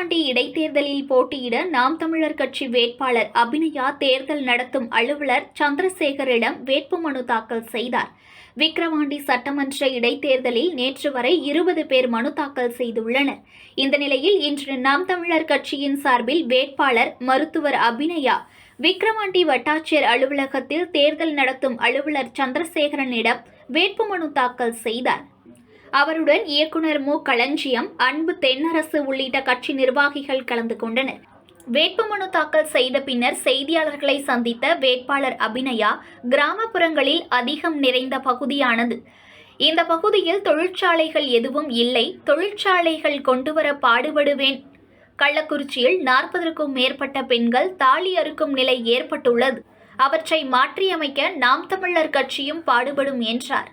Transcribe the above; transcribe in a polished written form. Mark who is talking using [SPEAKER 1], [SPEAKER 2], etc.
[SPEAKER 1] விக்கிரவாண்டி இடைத்தேர்தலில் போட்டியிட நாம் தமிழர் கட்சி வேட்பாளர் அபிநயா தேர்தல் நடத்தும் அலுவலர் சந்திரசேகரிடம் வேட்புமனு தாக்கல் செய்தார். விக்கிரவாண்டி சட்டமன்ற இடைத்தேர்தலில் நேற்று வரை 20 பேர் மனு தாக்கல் செய்துள்ளனர். இந்த நிலையில் இன்று நாம் தமிழர் கட்சியின் சார்பில் வேட்பாளர் மருத்துவர் அபிநயா விக்கிரவாண்டி வட்டாட்சியர் அலுவலகத்தில் தேர்தல் நடத்தும் அலுவலர் சந்திரசேகரனிடம் வேட்புமனு தாக்கல் செய்தார். அவருடன் இயக்குனர் மு. களஞ்சியம், அன்பு தென்னரசு உள்ளிட்ட கட்சி நிர்வாகிகள் கலந்து கொண்டனர். வேட்புமனு தாக்கல் செய்த பின்னர் செய்தியாளர்களை சந்தித்த வேட்பாளர் அபிநயா, கிராமப்புறங்களில் அதிகம் நிறைந்த பகுதியானது. இந்த பகுதியில் தொழிற்சாலைகள் எதுவும் இல்லை. தொழிற்சாலைகள் கொண்டுவர பாடுபடுவேன். கள்ளக்குறிச்சியில் 40க்கும் மேற்பட்ட பெண்கள் தாலி அறுக்கும் நிலை ஏற்பட்டுள்ளது. அவற்றை மாற்றியமைக்க நாம் தமிழர் கட்சியும் பாடுபடும் என்றார்.